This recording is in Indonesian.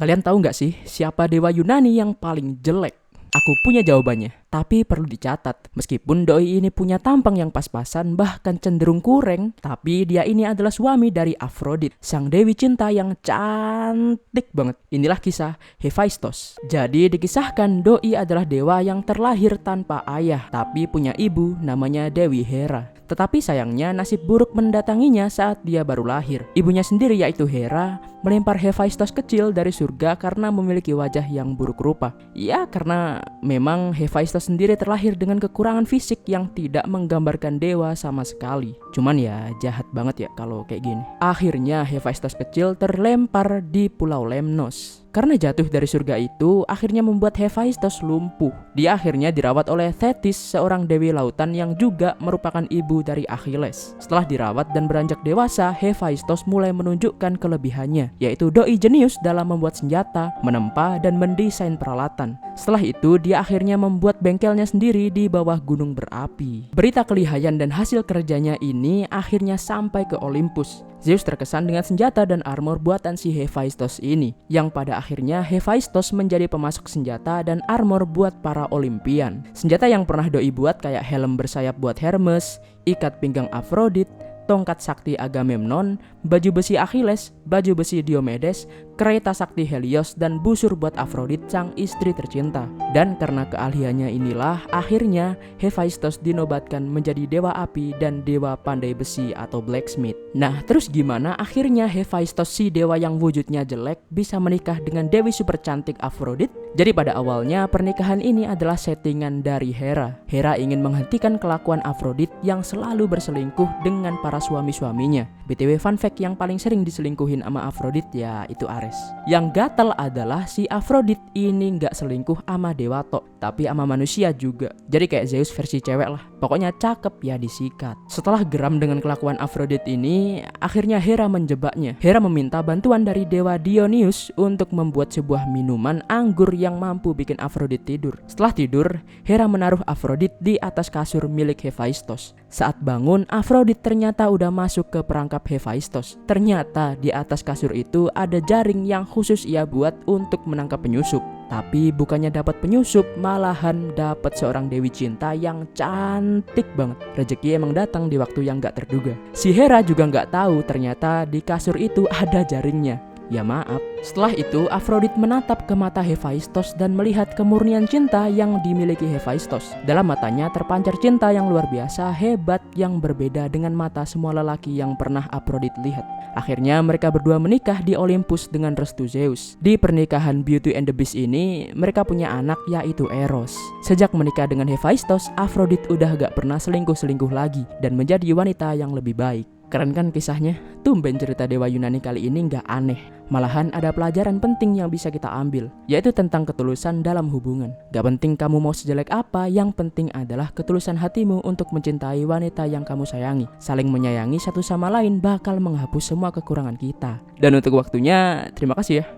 Kalian tahu nggak sih siapa dewa Yunani yang paling jelek? Aku punya jawabannya, tapi perlu dicatat. Meskipun doi ini punya tampang yang pas-pasan, bahkan cenderung kurang, tapi dia ini adalah suami dari Aphrodite, sang dewi cinta yang cantik banget. Inilah kisah Hephaistos. Jadi dikisahkan doi adalah dewa yang terlahir tanpa ayah, tapi punya ibu namanya Dewi Hera. Tetapi sayangnya nasib buruk mendatanginya saat dia baru lahir. Ibunya sendiri yaitu Hera melempar Hephaistos kecil dari surga karena memiliki wajah yang buruk rupa. Ya karena memang Hephaistos sendiri terlahir dengan kekurangan fisik yang tidak menggambarkan dewa sama sekali. Cuman ya jahat banget ya kalau kayak gini. Akhirnya Hephaistos kecil terlempar di Pulau Lemnos. Karena jatuh dari surga itu, akhirnya membuat Hephaistos lumpuh. Dia akhirnya dirawat oleh Thetis, seorang dewi lautan yang juga merupakan ibu dari Achilles. Setelah dirawat dan beranjak dewasa, Hephaistos mulai menunjukkan kelebihannya, yaitu doi jenius dalam membuat senjata, menempa, dan mendesain peralatan. Setelah itu, dia akhirnya membuat bengkelnya sendiri di bawah gunung berapi. Berita kelihayan dan hasil kerjanya ini akhirnya sampai ke Olympus. Zeus terkesan dengan senjata dan armor buatan si Hephaistos ini, yang pada akhirnya Hephaistos menjadi pemasok senjata dan armor buat para Olimpian. Senjata yang pernah doi buat kayak helm bersayap buat Hermes, ikat pinggang Aphrodite, tongkat sakti Agamemnon, baju besi Achilles, baju besi Diomedes, kereta sakti Helios, dan busur buat Aphrodite sang istri tercinta. Dan karena keahliannya inilah akhirnya Hephaistos dinobatkan menjadi dewa api dan dewa pandai besi atau blacksmith. Nah terus gimana akhirnya Hephaistos si dewa yang wujudnya jelek bisa menikah dengan dewi super cantik Aphrodite? Jadi pada awalnya pernikahan ini adalah settingan dari Hera. Hera ingin menghentikan kelakuan Aphrodite yang selalu berselingkuh dengan para suami-suaminya. BTW fun fact yang paling sering diselingkuhin sama Aphrodite ya itu Ares. Yang gatel adalah si Aphrodite ini nggak selingkuh sama dewa tok, tapi sama manusia juga. Jadi kayak Zeus versi cewek lah. Pokoknya cakep ya disikat. Setelah geram dengan kelakuan Aphrodite ini, akhirnya Hera menjebaknya. Hera meminta bantuan dari dewa Dionysus untuk membuat sebuah minuman anggur yang mampu bikin Aphrodite tidur. Setelah tidur, Hera menaruh Aphrodite di atas kasur milik Hephaistos. Saat bangun, Aphrodite ternyata udah masuk ke perangkap Hephaistos. Ternyata di atas kasur itu ada jaring yang khusus ia buat untuk menangkap penyusup. Tapi bukannya dapat penyusup, malahan dapat seorang dewi cinta yang cantik banget. Rezeki emang datang di waktu yang gak terduga. Si Hera juga gak tahu ternyata di kasur itu ada jaringnya. Ya maaf. Setelah itu Aphrodite menatap ke mata Hephaistos dan melihat kemurnian cinta yang dimiliki Hephaistos. Dalam matanya terpancar cinta yang luar biasa hebat yang berbeda dengan mata semua lelaki yang pernah Aphrodite lihat. Akhirnya mereka berdua menikah di Olympus dengan restu Zeus. Di pernikahan Beauty and the Beast ini mereka punya anak yaitu Eros. Sejak menikah dengan Hephaistos, Aphrodite udah gak pernah selingkuh-selingkuh lagi dan menjadi wanita yang lebih baik. Keren kan kisahnya? Tumben cerita dewa Yunani kali ini gak aneh. Malahan ada pelajaran penting yang bisa kita ambil, yaitu tentang ketulusan dalam hubungan. Gak penting kamu mau sejelek apa, yang penting adalah ketulusan hatimu untuk mencintai wanita yang kamu sayangi. Saling menyayangi satu sama lain bakal menghapus semua kekurangan kita. Dan untuk waktunya, terima kasih ya.